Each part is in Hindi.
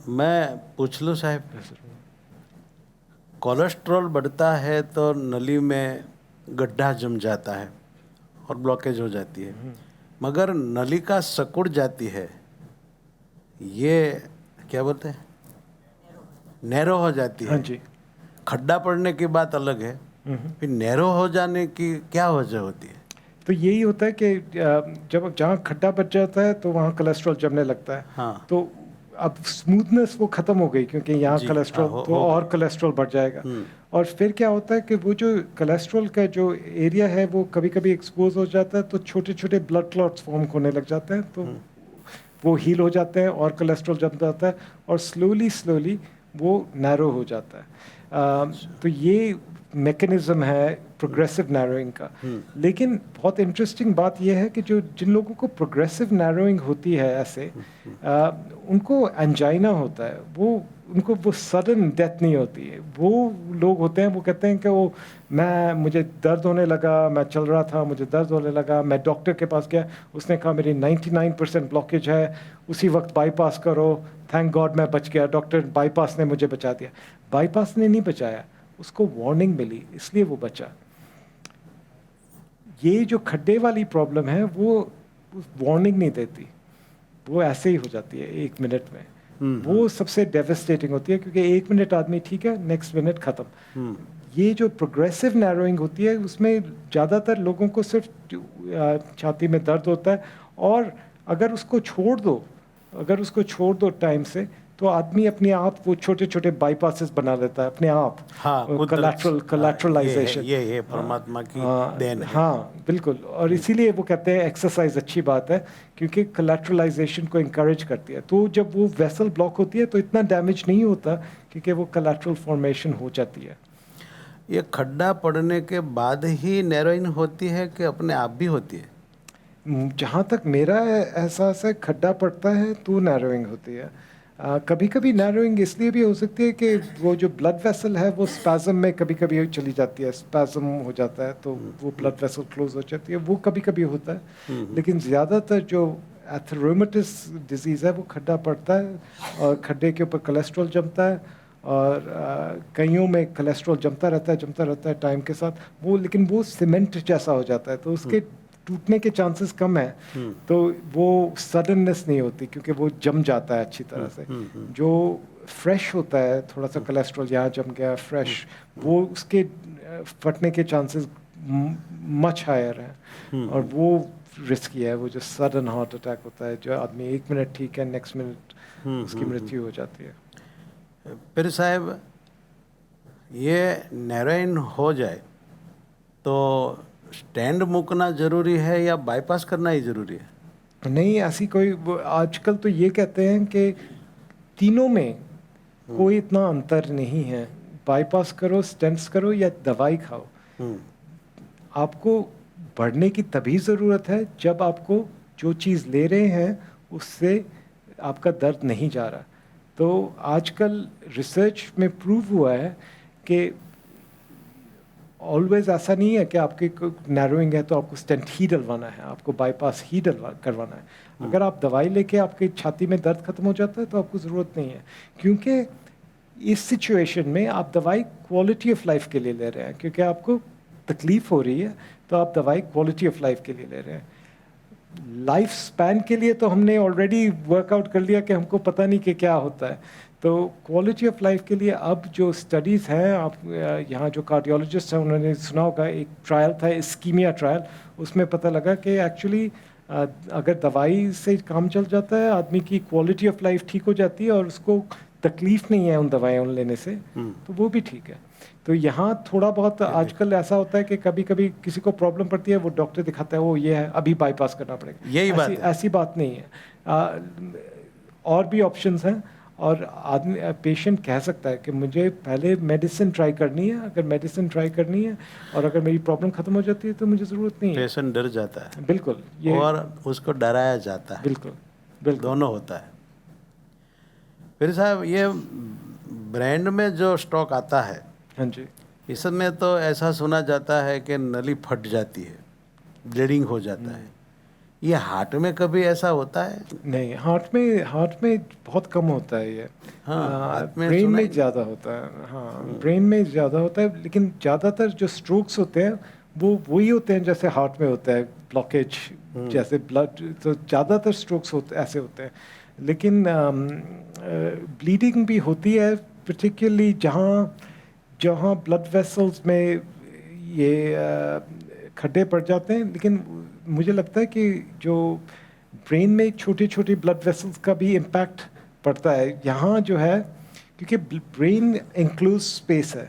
मैं पूछ लूँ साहब, कोलेस्ट्रॉल बढ़ता है तो नली में गड्ढा जम जाता है और ब्लॉकेज हो जाती है, मगर नलिका सिकुड़ जाती है, ये क्या बोलते हैं, नैरो हो जाती हाँ है। जी। खड्डा पड़ने की बात अलग है, फिर नैरो हो जाने की क्या वजह होती है? तो यही होता है कि जब जहाँ खड्डा बच जाता है तो वहाँ कोलेस्ट्रॉल जमने लगता है। हाँ तो अब स्मूथनेस वो ख़त्म हो गई, क्योंकि यहाँ जी, हाँ कोलेस्ट्रॉल तो हो और गई। कोलेस्ट्रॉल बढ़ जाएगा। और फिर क्या होता है कि वो जो कोलेस्ट्रॉल का जो एरिया है वो कभी कभी एक्सपोज हो जाता है, तो छोटे छोटे ब्लड क्लॉट्स फॉर्म होने लग जाते हैं, तो वो हील हो जाते हैं और कोलेस्ट्रॉल जम जाता है और स्लोली स्लोली वो नैरो हो जाता है। तो ये मैकेनिज्म है प्रोग्रेसिव नैरोइंग का। लेकिन बहुत इंटरेस्टिंग बात यह है कि जो जिन लोगों को प्रोग्रेसिव नैरोइंग होती है ऐसे, उनको एंजाइना होता है, वो उनको वो सडन डेथ नहीं होती है। वो लोग होते हैं, वो कहते हैं कि वो मुझे दर्द होने लगा, मैं चल रहा था, मुझे दर्द होने लगा, मैं डॉक्टर के पास गया, उसने कहा मेरी 99% ब्लॉकेज है, उसी वक्त बाईपास करो, थैंक गॉड मैं बच गया, डॉक्टर बाईपास ने मुझे बचा दिया। बाईपास ने नहीं बचाया, उसको वार्निंग मिली इसलिए वो बचा। ये जो खड्डे वाली प्रॉब्लम है वो वार्निंग नहीं देती, वो ऐसे ही हो जाती है 1 मिनट में। वो सबसे डेविस्टेटिंग होती है, क्योंकि 1 मिनट आदमी ठीक है, नेक्स्ट मिनट ख़त्म। ये जो प्रोग्रेसिव नैरोइंग होती है उसमें ज़्यादातर लोगों को सिर्फ छाती में दर्द होता है, और अगर उसको छोड़ दो टाइम से, तो आदमी अपने आप वो छोटे छोटे बाईपासेस बना लेता है अपने आप। हाँ कुदरत। कोलैटरलाइजेशन। ये परमात्मा की देन है। हाँ बिल्कुल, और इसीलिए वो कहते हैं एक्सरसाइज अच्छी बात है, क्योंकि कोलैटरलाइजेशन को इंकरेज करती है। तो जब वो वेसल ब्लॉक होती है तो इतना डैमेज नहीं होता, क्योंकि वो कोलैटरल फॉर्मेशन हो जाती है। ये खड्डा पड़ने के बाद ही नैरोइन होती है कि अपने आप भी होती है? जहाँ तक मेरा एहसास है, खड्डा पड़ता है तो नैरोइंग होती है। कभी कभी नैरोइंग इसलिए भी हो सकती है कि वो जो ब्लड वेसल है वो स्पैज़म में कभी कभी चली जाती है, स्पैज़म हो जाता है, तो वो ब्लड वेसल क्लोज हो जाती है, वो कभी कभी होता है। लेकिन ज़्यादातर जो एथेरोमेटिस डिजीज़ है वो खड्डा पड़ता है, और खड्डे के ऊपर कोलेस्ट्रॉल जमता है, और कईयों में कोलेस्ट्रॉल जमता रहता है टाइम के साथ वो, लेकिन वो सीमेंट जैसा हो जाता है, तो उसके टूटने के चांसेस कम है। तो वो सडननेस नहीं होती, क्योंकि वो जम जाता है अच्छी तरह से। जो फ्रेश होता है, थोड़ा सा कोलेस्ट्रॉल यहाँ जम गया फ्रेश, वो उसके फटने के चांसेस मच हायर हैं, और वो रिस्की है। वो जो सडन हार्ट अटैक होता है, जो आदमी 1 मिनट ठीक है, नेक्स्ट मिनट उसकी मृत्यु हो जाती है। फिर साहब, ये नैरोइन हो जाए तो स्टैंड मुकना ज़रूरी है या बाईपास करना ही ज़रूरी है? नहीं, ऐसी कोई आजकल तो ये कहते हैं कि तीनों में कोई इतना अंतर नहीं है, बाईपास करो, स्टेंट्स करो या दवाई खाओ। आपको बढ़ने की तभी ज़रूरत है जब आपको जो चीज़ ले रहे हैं उससे आपका दर्द नहीं जा रहा। तो आजकल रिसर्च में प्रूव हुआ है कि ऑलवेज ऐसा नहीं है कि आपके नैरोइंग है तो आपको स्टेंट ही डलवाना है, आपको बाईपास ही करवाना है। अगर आप दवाई लेके आपकी छाती में दर्द खत्म हो जाता है तो आपको ज़रूरत नहीं है, क्योंकि इस सिचुएशन में आप दवाई क्वालिटी ऑफ लाइफ के लिए ले रहे हैं, क्योंकि आपको तकलीफ हो रही है, तो आप दवाई क्वालिटी ऑफ लाइफ के लिए ले रहे हैं। लाइफ स्पैन के लिए तो हमने ऑलरेडी वर्कआउट कर लिया कि हमको पता नहीं कि क्या होता है। तो क्वालिटी ऑफ लाइफ के लिए अब जो स्टडीज़ हैं, आप यहाँ जो कार्डियोलॉजिस्ट हैं उन्होंने सुना होगा, एक ट्रायल था इस्कीमिया ट्रायल, उसमें पता लगा कि एक्चुअली अगर दवाई से काम चल जाता है, आदमी की क्वालिटी ऑफ लाइफ ठीक हो जाती है और उसको तकलीफ नहीं है उन दवाइयों लेने से, तो वो भी ठीक है। तो यहाँ थोड़ा बहुत आजकल ऐसा होता है कि कभी कभी किसी को प्रॉब्लम पड़ती है, वो डॉक्टर दिखाता है, वो ये है अभी बाईपास करना पड़ेगा, यही बात है। ऐसी बात नहीं है। और भी ऑप्शंस हैं, और आदमी पेशेंट कह सकता है कि मुझे पहले मेडिसिन ट्राई करनी है, अगर मेडिसिन ट्राई करनी है और अगर मेरी प्रॉब्लम ख़त्म हो जाती है तो मुझे ज़रूरत नहीं है। पेशेंट डर जाता है, बिल्कुल, ये और उसको डराया जाता है। बिल्कुल बिल्कुल दोनों होता है। फिर साहब, ये ब्रांड में जो स्टॉक आता है, हाँ जी, इसमें तो ऐसा सुना जाता है कि नली फट जाती है, ब्लीडिंग हो जाता है। ये हार्ट में कभी ऐसा होता है? नहीं, हार्ट में बहुत कम होता है ये। हाँ, हार्ट में ब्रेन सुना में है। ज़्यादा होता है। हाँ, ब्रेन में ज़्यादा होता है, लेकिन ज़्यादातर जो स्ट्रोक्स होते हैं वो वही होते हैं जैसे हार्ट में होता है, ब्लॉकेज जैसे ब्लड, तो ज़्यादातर स्ट्रोक्स होते ऐसे होते हैं। लेकिन ब्लीडिंग भी होती है, पर्टिकुलरली जहाँ जहाँ ब्लड वेसल्स में ये खड्डे पड़ जाते हैं। लेकिन मुझे लगता है कि जो ब्रेन में छोटे छोटे ब्लड वेसल्स का भी इम्पैक्ट पड़ता है यहाँ जो है, क्योंकि ब्रेन इंक्लोज स्पेस है,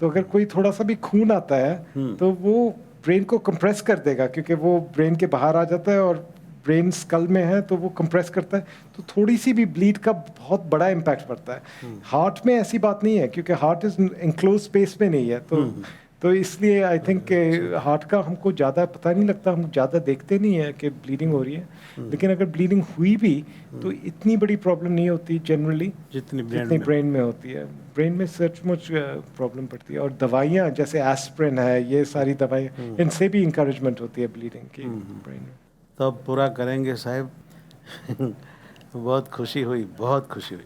तो अगर कोई थोड़ा सा भी खून आता है तो वो ब्रेन को कंप्रेस कर देगा, क्योंकि वो ब्रेन के बाहर आ जाता है और ब्रेन स्कल में है तो वो कंप्रेस करता है, तो थोड़ी सी भी ब्लीड का बहुत बड़ा इम्पैक्ट पड़ता है। हार्ट में ऐसी बात नहीं है, क्योंकि हार्ट इज इंक्लोज स्पेस में नहीं है, तो इसलिए आई थिंक हार्ट का हमको ज़्यादा पता नहीं लगता, हम ज़्यादा देखते नहीं है कि ब्लीडिंग हो रही है। लेकिन अगर ब्लीडिंग हुई भी तो इतनी बड़ी प्रॉब्लम नहीं होती जनरली जितनी जितनी ब्रेन में होती है। ब्रेन में सचमुच प्रॉब्लम पड़ती है, और दवाइयाँ जैसे एस्प्रिन है, ये सारी दवाइयाँ, इनसे भी इंकरेजमेंट होती है ब्लीडिंग की ब्रेन में। तो अब पूरा करेंगे साहब। बहुत खुशी हुई, बहुत खुशी हुई।